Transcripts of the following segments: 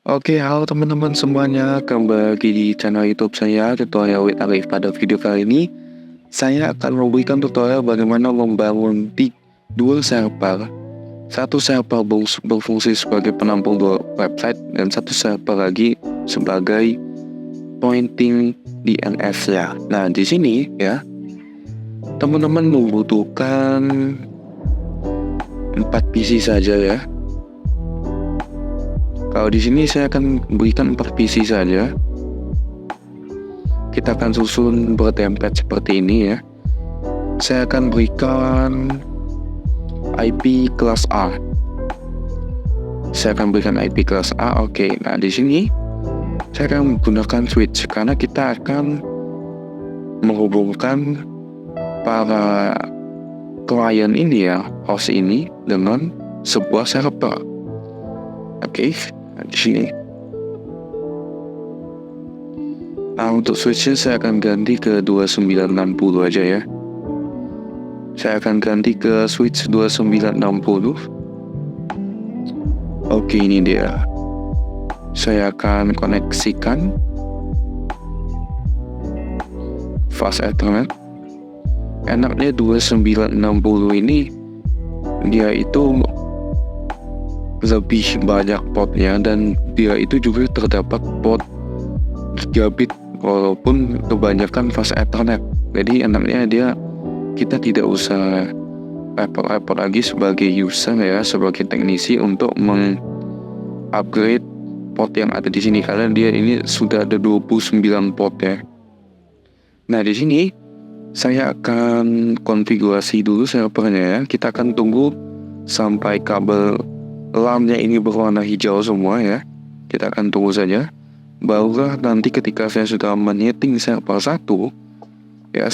Oke, halo teman-teman semuanya, kembali lagi di channel YouTube saya, Tutorial with Arif. Pada video kali ini, saya akan memberikan tutorial bagaimana membangun dual server. Satu server berfungsi sebagai penampung dua website, dan satu server lagi sebagai pointing DNS ya. Nah, di sini ya, teman-teman membutuhkan 4 PC saja ya. Kalau di sini saya akan berikan 4 PC saja. Kita akan susun bertemplate seperti ini ya. Saya akan berikan IP kelas A. Saya akan berikan IP kelas A. Oke, nah di sini saya akan menggunakan switch karena kita akan menghubungkan para klien ini ya, host ini dengan sebuah server. Oke, nah di sini. Nah, untuk switchnya saya akan ganti ke 2960 aja ya. Saya akan ganti ke switch 2960. Oke, ini dia. Saya akan koneksikan fast Ethernet. Enaknya 2960 ini dia itu lebih banyak portnya, dan dia itu juga terdapat port gigabit walaupun kebanyakan fast Ethernet. Jadi enaknya kita tidak usah repot-repot lagi sebagai user ya, sebagai teknisi untuk meng-upgrade port yang ada di sini karena dia ini sudah ada 29 port ya. Nah, di sini saya akan konfigurasi dulu servernya ya. Kita akan tunggu sampai kabel LAN-nya ini berwarna hijau semua ya. Kita akan tunggu saja. Barulah nanti ketika saya sudah menyeting server 1 ya,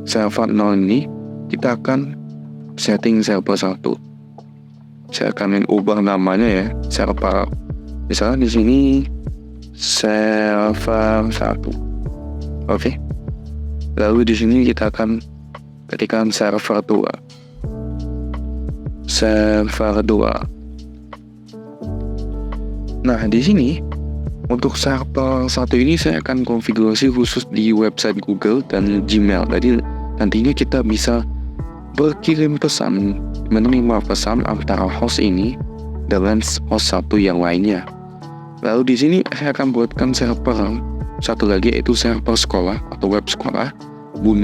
server 0 ini, kita akan setting server 1. Saya akan ubah namanya ya, server. Misalnya di sini server 1. Oke. Lalu di sini kita akan ketikkan server 2. Server 2. Nah, di sini untuk server 1 ini saya akan konfigurasi khusus di website Google dan Gmail. Jadi nantinya kita bisa berkirim pesan, menerima pesan antara host ini dengan host satu yang lainnya. Lalu di sini saya akan buatkan server satu lagi, yaitu server sekolah atau web sekolah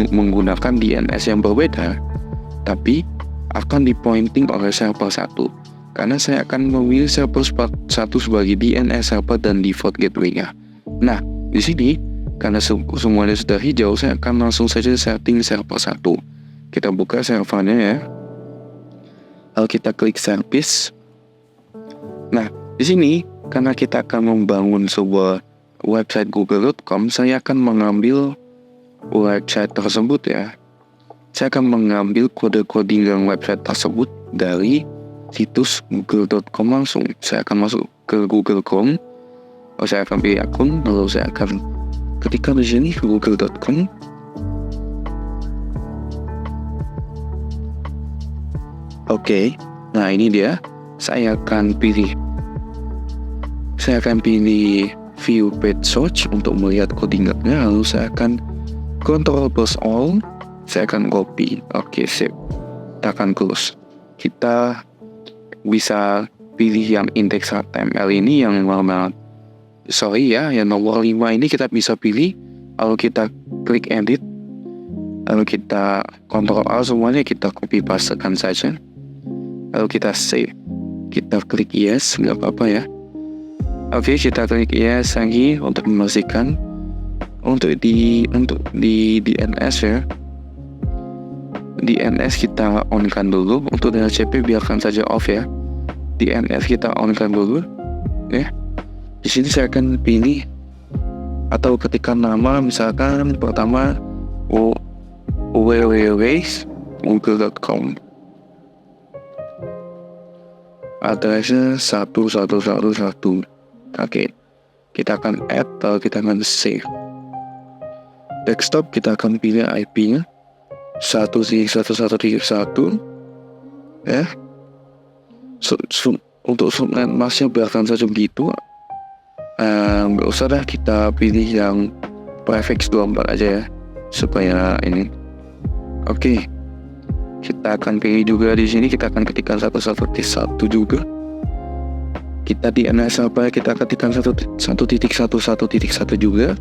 menggunakan DNS yang berbeda, tapi akan dipointing oleh server 1. Karena saya akan memilih server 1 sebagai DNS server dan default gateway-nya. Nah, di sini karena semuanya sudah hijau, saya akan langsung saja setting server 1. Kita buka servernya ya. Lalu kita klik service. Nah, di sini karena kita akan membangun sebuah website google.com, saya akan mengambil website tersebut ya. Saya akan mengambil kode codingan website tersebut dari situs google.com langsung. Saya akan masuk ke Google Chrome. Saya akan pilih akun, lalu saya akan ketikkan di sini google.com. Oke, nah ini dia. Saya akan pilih view page search untuk melihat codingannya. Lalu saya akan Ctrl plus all. Saya akan copy. Oke, sip. Kita akan close. Kita bisa pilih yang index HTML ini yang nomor 5 ini kita bisa pilih. Lalu kita klik edit, lalu kita Ctrl A semuanya, kita copy pastekan saja, lalu kita save, kita klik yes, nggak apa-apa ya. Oke, kita klik yes lagi untuk memastikan. Untuk di DNS ya, DNS kita on-kan dulu. Untuk DHCP biarkan saja off ya. DNS kita on-kan dulu ya. Di sini saya akan pilih atau ketikkan nama, misalkan pertama www.google.com. Adresnya 1111. Oke. Kita akan add atau kita akan save. Desktop kita akan pilih IP-nya 1.11.1 ya. Untuk subnet masknya biarkan saja begitu. Nggak usah dah, kita pilih yang prefix 24 aja ya, supaya ini. Oke, kita akan pilih juga di sini, kita akan ketikkan 1.1 juga. Kita di NS apa, kita ketikkan 1.1.1 juga.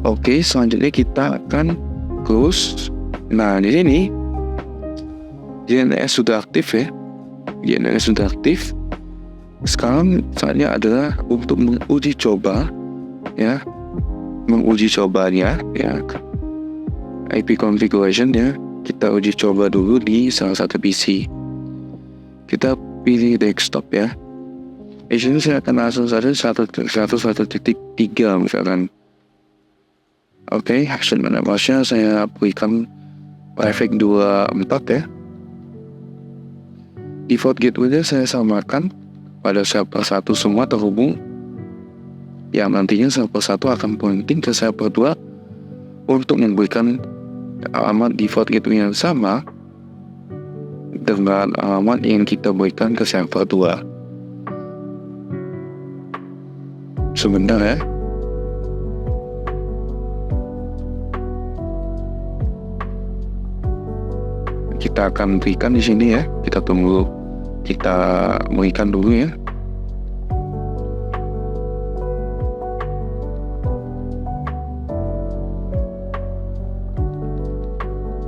Oke, selanjutnya kita akan close. Nah, di sini DNS sudah aktif ya. DNS sudah aktif. Sekarang saatnya adalah untuk menguji coba ya. Menguji cobanya ya. IP configuration ya. Kita uji coba dulu di salah satu PC. Kita pilih desktop ya. Di sini saya akan langsung saja 1.1.3 misalkan. Oke, action management saya berikan prefix 24 ya. Default gateway-nya saya samakan pada server 1 semua terhubung, yang nantinya server 1 akan pointing ke server 2 untuk memberikan alamat default gateway yang sama dengan alamat yang kita berikan ke server 2. Sebentar ya. Kita akan berikan di sini ya. Kita tunggu, kita berikan dulu ya.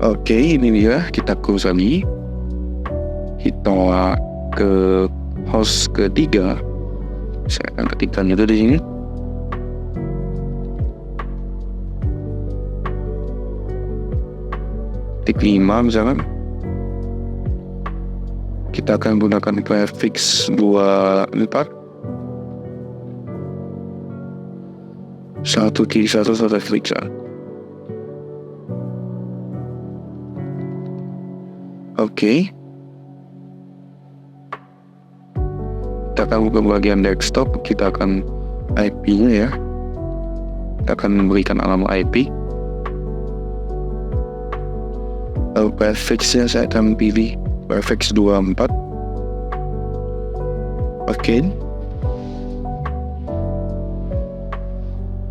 Oke, ini dia, kita close lagi. Kita ke host ketiga. Saya akan ketikkan itu di sini. Tik 5 misalkan. Kita akan gunakan prefix 24. 1.1 klik. Oke. Kita akan buka bagian desktop, kita akan IP-nya ya. Kita akan memberikan alamat IP. Lalu prefix-nya saya akan pilih prefix 24. Oke.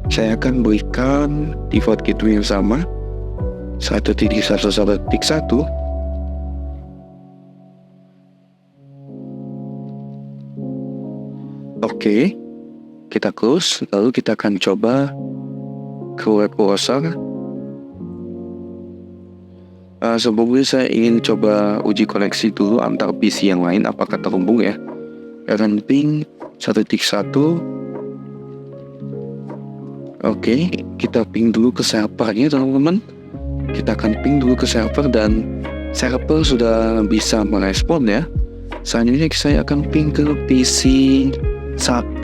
Saya akan berikan default gateway yang sama 1.1.1. Oke, kita close. Lalu kita akan coba ke web browser. Sebelumnya saya ingin coba uji koneksi dulu antar PC yang lain, apakah terhubung ya. Akan ping 1.1. Oke, kita ping dulu ke servernya teman-teman. Kita akan ping dulu ke server dan server sudah bisa merespon ya. Selanjutnya saya akan ping ke PC 1.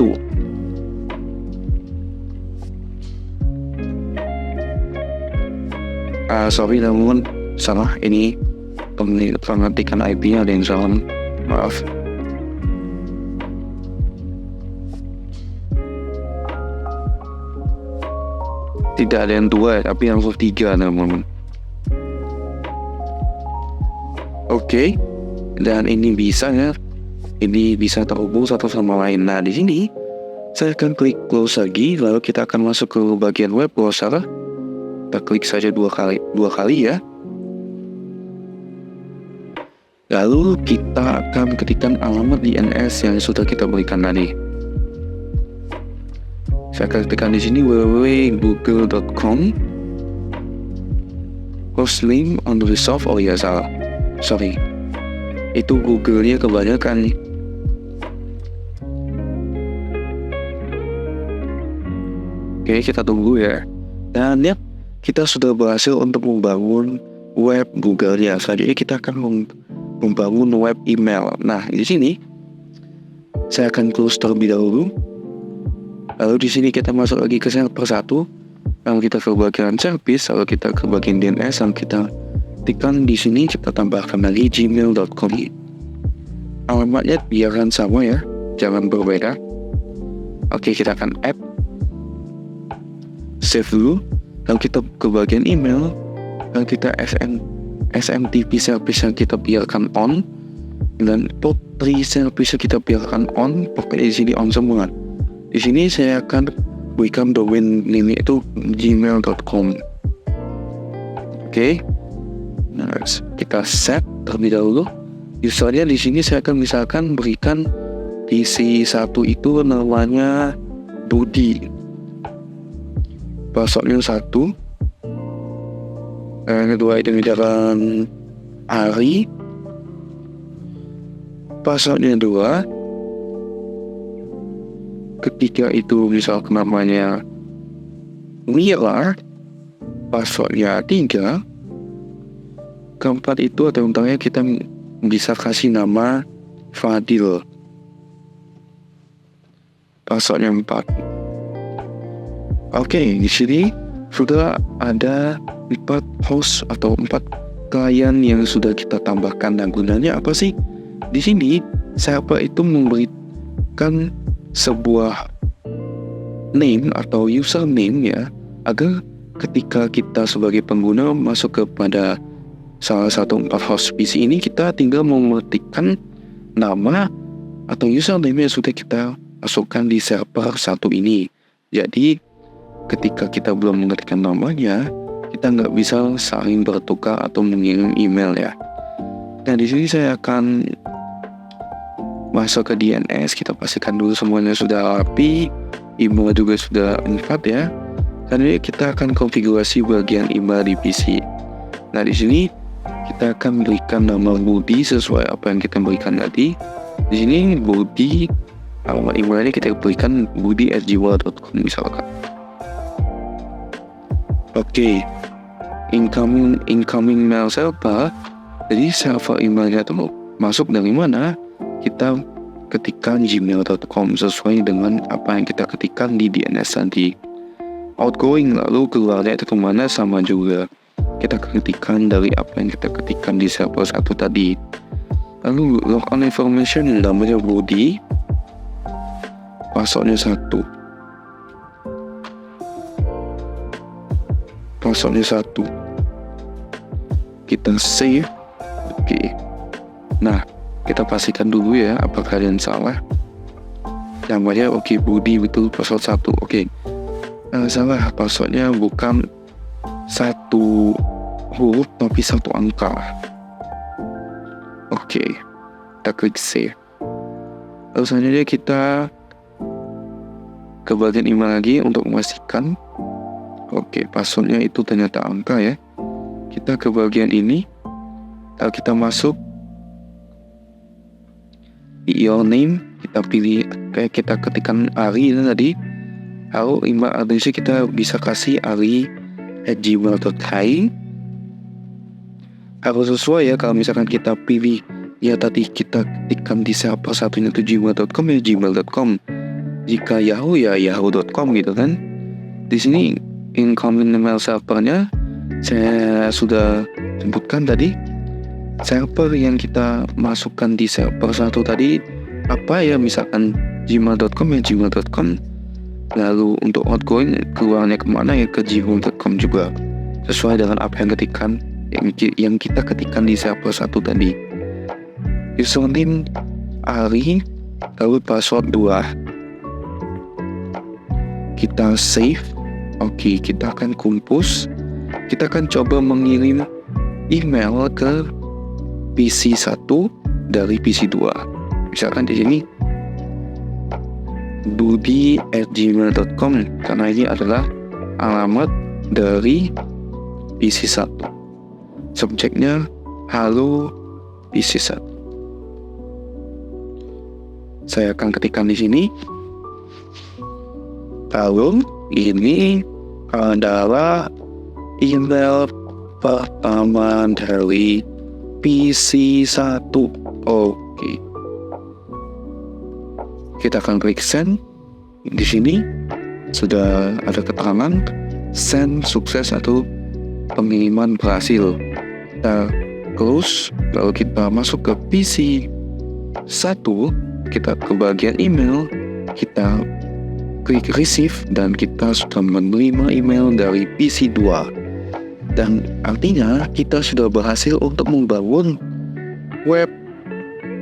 Sorry teman-teman, salah, ini pengetikan IP-nya ada yang salah, maaf. Tidak ada yang 2 tapi yang 3 teman-teman. Oke, dan ini bisa ya. Ini bisa terhubung satu sama lain. Nah, di sini saya akan klik close lagi, lalu kita akan masuk ke bagian web browser. Kita klik saja dua kali ya. Lalu kita akan ketikkan alamat DNS yang sudah kita berikan tadi. Saya akan ketikkan di sini www.google.com. Hostname unresolved. Oh ya, salah. Sorry. Itu Google-nya kebanyakan nih. Oke, kita tunggu ya. Dan ya, kita sudah berhasil untuk membangun web Google-nya. Selanjutnya kita akan membangun web email. Nah, di sini saya akan close terlebih dahulu. Lalu di sini kita masuk lagi ke server 1. Lalu kita ke bagian service, lalu kita ke bagian DNS, lalu kita ketikkan di sini, kita tambahkan lagi gmail.com. Alamatnya biarkan sama ya, jangan berbeda. Oke, kita akan add, save dulu, lalu kita ke bagian email, lalu kita SMTP service yang kita biarkan on, dan port 3 service yang kita biarkan on. Pokoknya di sini on semua. Di sini saya akan berikan domain name itu gmail.com. Oke. Nah, kita set terlebih dahulu. Usernya di sini saya akan misalkan berikan PC1 itu namanya Budi. Passwordnya 1. Yang kedua itu misalkan Ari. Passwordnya 2. Ketiga itu misalkan namanya Mira. Passwordnya 3. Keempat itu atau untungnya kita bisa kasih nama Fadil. Passwordnya 4. Oke, di sini sudah ada 4 host atau 4 klien yang sudah kita tambahkan. Dan gunanya apa sih? Di sini server itu memberikan sebuah name atau username ya, agar ketika kita sebagai pengguna masuk kepada salah satu 4 host PC ini, kita tinggal memetikkan nama atau username yang sudah kita masukkan di server 1 ini. Jadi ketika kita belum mengetikkan namanya, kita nggak bisa saling bertukar atau mengirim email ya. Nah, di sini saya akan masuk ke DNS. Kita pastikan dulu semuanya sudah rapi, email juga sudah lengkap ya. Dan ini kita akan konfigurasi bagian email di PC. Nah, di sini kita akan berikan nama Budi sesuai apa yang kita berikan tadi. Di sini Budi, alamat emailnya kita berikan budi@gmail.com misalkan. Oke. Incoming mail server. Jadi server emailnya itu masuk dari mana? Kita ketikkan gmail.com sesuai dengan apa yang kita ketikkan di DNS tadi. Outgoing lalu keluarnya itu kemana sama juga. Kita ketikkan dari apa yang kita ketikkan di server 1 tadi. Lalu logon information namanya Budi. Passwordnya 1. Passwordnya 1. Kita save. Oke. Nah, kita pastikan dulu ya apakah ada yang salah. Namanya oke, Budi betul, password 1. Oke. Salah, passwordnya bukan 1 huruf tapi 1 angka. Oke. Kita klik save. Lalu selanjutnya kita ke bagian email lagi untuk memastikan. Oke, passwordnya itu ternyata angka ya. Kita ke bagian ini. Lalu kita masuk di your name, kita pilih kayak kita ketikkan Ari tadi. Lalu email address kita bisa kasih ari@gmail.com. Harus sesuai ya, kalau misalkan kita pilih ya tadi kita ketikkan di server satunya itu gmail.com ya gmail.com. Jika Yahoo ya yahoo.com gitu kan. Di sini incoming email servernya saya sudah sebutkan tadi. Server yang kita masukkan di server 1 tadi apa ya, misalkan gmail.com ya gmail.com. Lalu untuk outgoing keluarnya kemana ya ke gmail.com juga, sesuai dengan apa yang kita ketikkan di server 1 tadi. Username Ari, lalu password 2. Kita save. Oke, kita akan compose. Kita akan coba mengirim email ke PC 1 dari PC 2. Misalkan di sini budi@gmail.com karena ini adalah alamat dari PC 1. Subjeknya halo PC 1. Saya akan ketikkan di sini. Lalu ini adalah email pertama dari PC 1. Oke. Kita akan klik send. Di sini sudah ada keterangan send sukses atau pengiriman berhasil. Kita close, lalu kita masuk ke PC 1, kita ke bagian email, kita klik receive dan kita sudah menerima email dari PC 2. Dan artinya kita sudah berhasil untuk membangun web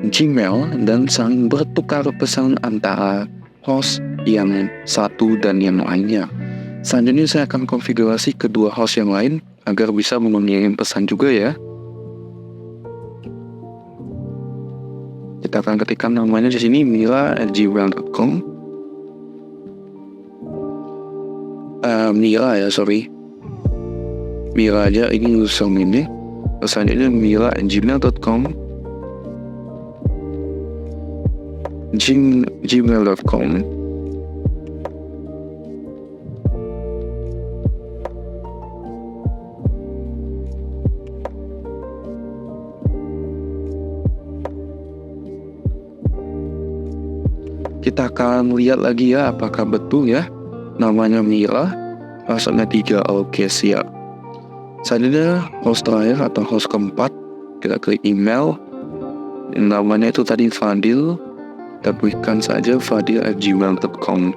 Gmail dan saling bertukar pesan antara host yang satu dan yang lainnya. Selanjutnya saya akan konfigurasi kedua host yang lain agar bisa mengirim pesan juga ya. Kita akan ketikkan namanya di sini mira@gmail.com. Mira aja, ini username-nya. Selanjutnya mira@gmail.com. gmail.com. Kita akan lihat lagi ya apakah betul ya namanya Mira, passwordnya 3. Oke, siap. Selanjutnya host terakhir atau host keempat, kita klik email, namanya itu tadi Fadil. Kita berikan saja fadil@gmail.com.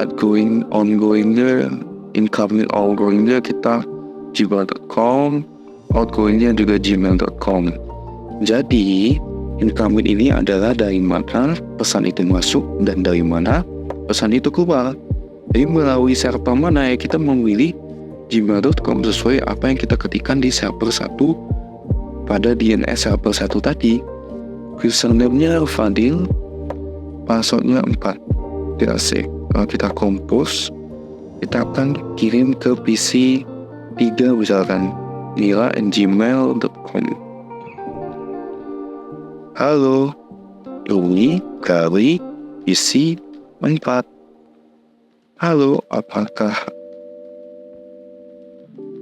Outgoing, ongoingnya, incoming, outgoingnya kita gmail.com, outgoingnya juga gmail.com. Jadi incoming ini adalah dari mana pesan itu masuk dan dari mana pesan itu keluar. Jadi melalui server mana ya kita memilih gmail.com sesuai apa yang kita ketikkan di server 1 pada DNS server 1 tadi. Username-nya Fadil, passwordnya 4. Kalau kita compose, kita akan kirim ke PC 3 misalkan mira@gmail.com. Halo, ini dari PC 4. Halo, apakah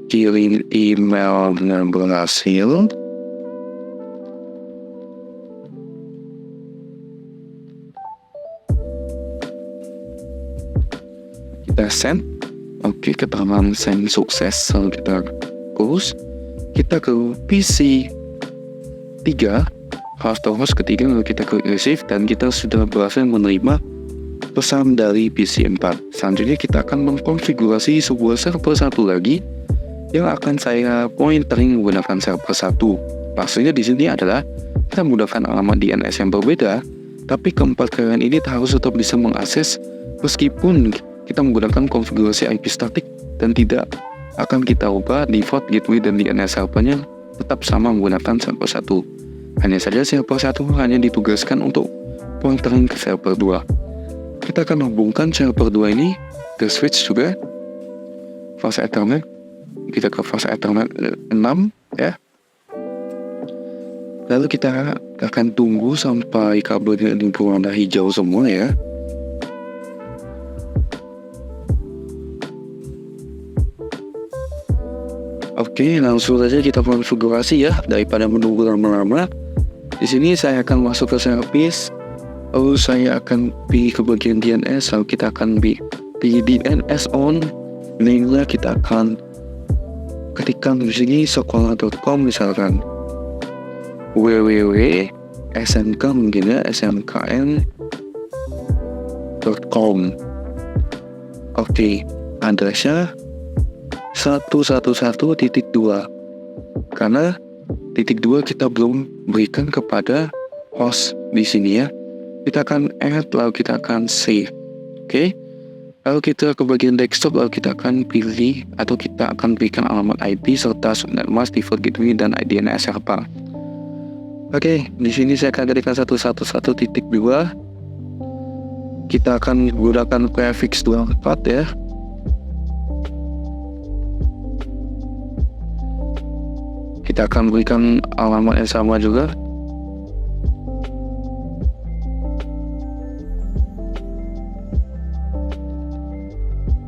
kirim email dengan berhasil? Kita send. Oke, keterangan send sukses. Lalu kita close. Kita ke PC 3, host ketiga, lalu kita klik receive dan kita sudah berhasil menerima pesan dari PC 4. Selanjutnya kita akan mengkonfigurasi sebuah server 1 lagi yang akan saya pointering menggunakan server 1. Maksudnya di sini adalah kita menggunakan alamat DNS yang berbeda, tapi keempat kalian ini harus tetap bisa mengakses meskipun kita menggunakan konfigurasi IP statik dan tidak akan kita ubah default gateway dan DNS servernya tetap sama menggunakan server 1. Hanya saja server 1 hanya ditugaskan untuk pointering ke server 2. Kita akan hubungkan server 2 ini ke switch juga, fase Ethernet. Kita ke fase Ethernet 6 ya. Lalu kita akan tunggu sampai kabelnya ini berwarna hijau semua ya. Oke, langsung saja kita konfigurasi ya daripada menunggu lama-lama. Di sini saya akan masuk ke service, lalu saya akan pilih ke bagian DNS, lalu kita akan pilih DNS on. Inilah kita akan ketikkan di sini sekolah.com misalkan, www.smk mungkin ya, smkn.com. Oke, addressnya 111.2 karena titik 2 kita belum berikan kepada host di sini ya. Kita akan add, lalu kita akan save. Oke. Lalu kita ke bagian desktop, lalu kita akan pilih atau kita akan berikan alamat IP serta subnet mask, default gateway dan DNS server. Oke, di sini saya akan ketikkan 111.2. Kita akan menggunakan prefix 24 ya. Kita akan berikan alamat yang sama juga.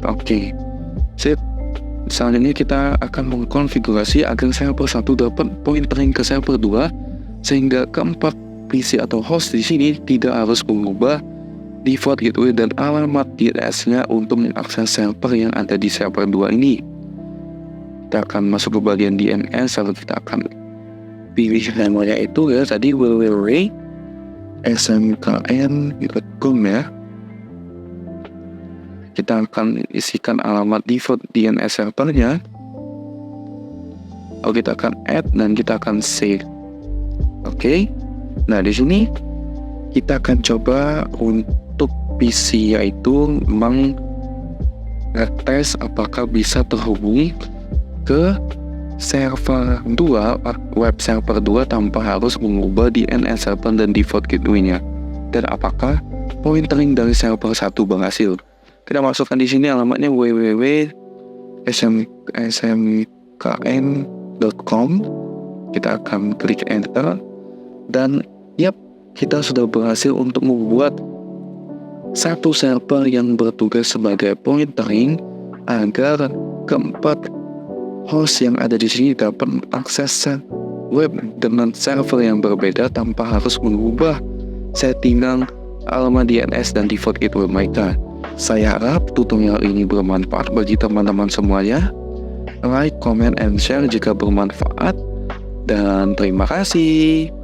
Oke, sip. Selanjutnya kita akan mengkonfigurasi agar server 1 dapat pointering ke server 2 sehingga keempat PC atau host di sini tidak harus mengubah default gateway dan alamat DNS-nya untuk mengakses server yang ada di server 2 ini. Kita akan masuk ke bagian DNS, lalu kita akan pilih namanya itu ya tadi www.smkn.com ya. Kita akan isikan alamat default DNS servernya. Lalu kita akan add dan kita akan save. Oke. Nah, di sini kita akan coba untuk PC yaitu ngetes apakah bisa terhubung ke server 2, web server 2 tanpa harus mengubah DNS server dan default gateway-nya. Dan apakah pointering dari server 1 berhasil. Kita masukkan di sini alamatnya www.smkn.com. Kita akan klik enter dan kita sudah berhasil untuk membuat satu server yang bertugas sebagai pointering agar keempat host yang ada di sini dapat mengakses web dengan server yang berbeda tanpa harus mengubah settingan alamat DNS dan default gateway mereka. Saya harap tutorial ini bermanfaat bagi teman-teman semuanya. Like, comment, and share jika bermanfaat. Dan terima kasih.